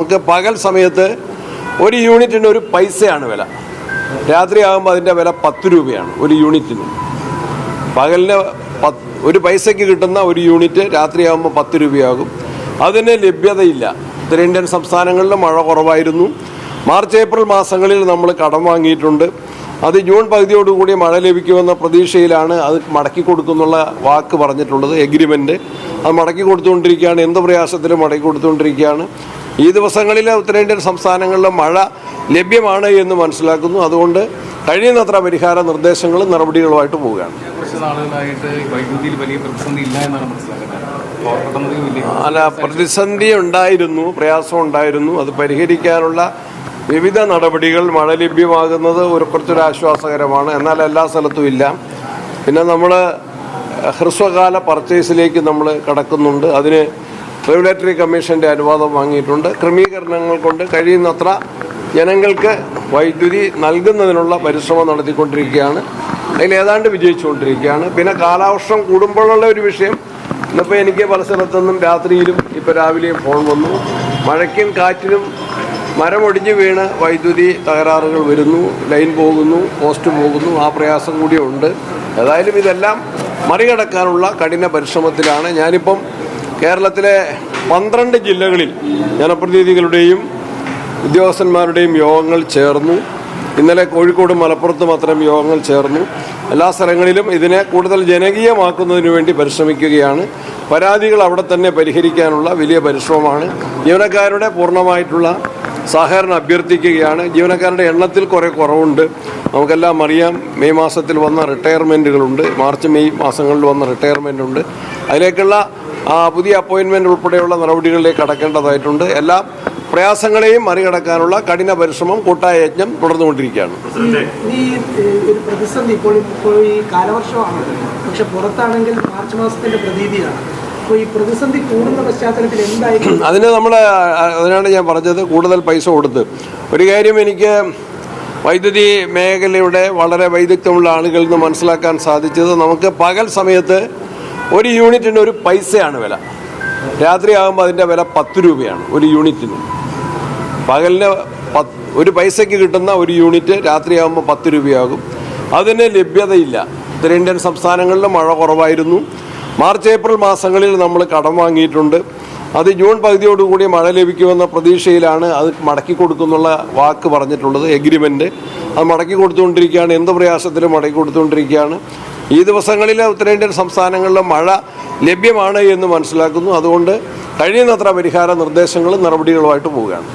നമുക്ക് പകൽ സമയത്ത് ഒരു യൂണിറ്റിന് ഒരു പൈസയാണ് വില. രാത്രിയാകുമ്പോൾ അതിൻ്റെ വില 10 രൂപയാണ് ഒരു യൂണിറ്റിന്. പകലിന് ഒരു പൈസയ്ക്ക് കിട്ടുന്ന ഒരു യൂണിറ്റ് രാത്രിയാകുമ്പോൾ 10 രൂപയാകും. അതിന് ലഭ്യതയില്ല. ഉത്തരേന്ത്യൻ സംസ്ഥാനങ്ങളിൽ മഴ കുറവായിരുന്നു. മാർച്ച് ഏപ്രിൽ മാസങ്ങളിൽ നമ്മൾ കടം വാങ്ങിയിട്ടുണ്ട്. അത് ജൂൺ പകുതിയോടുകൂടി മഴ ലഭിക്കുമെന്ന പ്രതീക്ഷയിലാണ് അത് മടക്കി കൊടുക്കുന്നുള്ള വാക്ക് പറഞ്ഞിട്ടുള്ളത്, എഗ്രിമെൻ്റ്. അത് മടക്കി കൊടുത്തുകൊണ്ടിരിക്കുകയാണ്, എന്ത് പ്രയാസത്തിലും മടക്കി കൊടുത്തുകൊണ്ടിരിക്കുകയാണ്. ഈ ദിവസങ്ങളിൽ ഉത്തരേന്ത്യൻ സംസ്ഥാനങ്ങളിലെ മഴ ലഭ്യമാണ് എന്ന് മനസ്സിലാക്കുന്നു. അതുകൊണ്ട് കഴിയുന്നത്ര പരിഹാര നിർദ്ദേശങ്ങളും നടപടികളുമായിട്ട് പോവുകയാണ്. അല്ല, പ്രതിസന്ധി ഉണ്ടായിരുന്നു, പ്രയാസം ഉണ്ടായിരുന്നു. അത് പരിഹരിക്കാനുള്ള വിവിധ നടപടികൾ മഴ ലഭ്യമാകുന്നത് കുറച്ചൊരു ആശ്വാസകരമാണ്. എന്നാൽ എല്ലാ സ്ഥലത്തും ഇല്ല. പിന്നെ നമ്മൾ ഹ്രസ്വകാല പർച്ചേസിലേക്ക് നമ്മൾ കടക്കുന്നുണ്ട്. അതിന് റെഗുലേറ്ററി കമ്മീഷൻ്റെ അനുവാദം വാങ്ങിയിട്ടുണ്ട്. ക്രമീകരണങ്ങൾ കൊണ്ട് കഴിയുന്നത്ര ജനങ്ങൾക്ക് വൈദ്യുതി നൽകുന്നതിനുള്ള പരിശ്രമം നടത്തിക്കൊണ്ടിരിക്കുകയാണ്. അതിലേതാണ്ട് വിജയിച്ചുകൊണ്ടിരിക്കുകയാണ്. പിന്നെ കാലവർഷം കൂടുമ്പോഴുള്ള ഒരു വിഷയം, ഇന്നിപ്പോൾ എനിക്ക് പല സ്ഥലത്തുനിന്നും രാത്രിയിലും ഇപ്പോൾ രാവിലെയും ഫോൺ വന്നു. മഴയ്ക്കും കാറ്റിനും മരമൊടിഞ്ഞ് വീണ് വൈദ്യുതി തകരാറുകൾ വരുന്നു, ലൈൻ പോകുന്നു, പോസ്റ്റ് പോകുന്നു. ആ പ്രയാസം കൂടിയുണ്ട്. ഏതായാലും ഇതെല്ലാം മറികടക്കാനുള്ള കഠിന പരിശ്രമത്തിലാണ്. ഞാനിപ്പം കേരളത്തിലെ 12 ജില്ലകളിൽ ജനപ്രതിനിധികളുടെയും ഉദ്യോഗസ്ഥന്മാരുടെയും യോഗങ്ങൾ ചേർന്നു. ഇന്നലെ കോഴിക്കോടും മലപ്പുറത്തും അത്തരം യോഗങ്ങൾ ചേർന്നു. എല്ലാ സ്ഥലങ്ങളിലും ഇതിനെ കൂടുതൽ ജനകീയമാക്കുന്നതിന് വേണ്ടി പരിശ്രമിക്കുകയാണ്. പരാതികൾ അവിടെ തന്നെ പരിഹരിക്കാനുള്ള വലിയ പരിശ്രമമാണ്. ജീവനക്കാരുടെ പൂർണ്ണമായിട്ടുള്ള സഹകരണം അഭ്യർത്ഥിക്കുകയാണ്. ജീവനക്കാരുടെ എണ്ണത്തിൽ കുറേ കുറവുണ്ട്. നമുക്കെല്ലാം അറിയാം, മെയ് മാസത്തിൽ വന്ന റിട്ടയർമെൻറ്റുകളുണ്ട്, മാർച്ച് മെയ് മാസങ്ങളിൽ വന്ന റിട്ടയർമെൻ്റ് ഉണ്ട്. അതിലേക്കുള്ള പുതിയ അപ്പോയിൻമെൻ്റ് ഉൾപ്പെടെയുള്ള നടപടികളിലേക്ക് കടക്കേണ്ടതായിട്ടുണ്ട്. എല്ലാ പ്രയാസങ്ങളെയും മറികടക്കാനുള്ള കഠിന പരിശ്രമം, കൂട്ടായ യജ്ഞം തുടർന്നുകൊണ്ടിരിക്കുകയാണ്. ഈ ഒരു പ്രതിസന്ധി ഇപ്പോൾ ഈ കാലവർഷമാണ്, പക്ഷെ പുറത്താണെങ്കിൽ മാർച്ച് മാസത്തിന്റെ പ്രതീതിയാണ്. അപ്പോൾ ഈ പ്രതിസന്ധി കൂടുന്ന പശ്ചാത്തലത്തിൽ എന്തായിരിക്കും അതിനാണ് ഞാൻ പറഞ്ഞത്, കൂടുതൽ പൈസ കൊടുത്ത്. ഒരു കാര്യം എനിക്ക് വൈദ്യുതി മേഖലയുടെ വളരെ വൈദഗ്ധ്യമുള്ള ആളുകളിൽ നിന്ന് മനസ്സിലാക്കാൻ സാധിച്ചത്, നമുക്ക് പകൽ സമയത്ത് ഒരു യൂണിറ്റിന് ഒരു പൈസയാണ് വില. രാത്രിയാകുമ്പോൾ അതിൻ്റെ വില 10 രൂപയാണ് ഒരു യൂണിറ്റിന്. പകലിന് ഒരു പൈസയ്ക്ക് കിട്ടുന്ന ഒരു യൂണിറ്റ് രാത്രിയാകുമ്പോൾ 10 രൂപയാകും. അതിന് ലഭ്യതയില്ല. ഉത്തരേന്ത്യൻ സംസ്ഥാനങ്ങളിൽ മഴ കുറവായിരുന്നു. മാർച്ച് ഏപ്രിൽ മാസങ്ങളിൽ നമ്മൾ കടം വാങ്ങിയിട്ടുണ്ട്. അത് ജൂൺ പകുതിയോടുകൂടി മഴ ലഭിക്കുമെന്ന പ്രതീക്ഷയിലാണ് അത് മടക്കി കൊടുക്കുന്നുള്ള വാക്ക് പറഞ്ഞിട്ടുള്ളത്, എഗ്രിമെൻ്റ്. അത് മടക്കി കൊടുത്തുകൊണ്ടിരിക്കുകയാണ്, എന്ത് പ്രയാസത്തിലും മടക്കി കൊടുത്തുകൊണ്ടിരിക്കുകയാണ്. ഈ ദിവസങ്ങളിൽ ഉത്തരേന്ത്യൻ സംസ്ഥാനങ്ങളിലെ മഴ ലഭ്യമാണ് എന്ന് മനസ്സിലാക്കുന്നു. അതുകൊണ്ട് കഴിയുന്നത്ര പരിഹാര നിർദ്ദേശങ്ങളും നടപടികളുമായിട്ട് പോവുകയാണ്.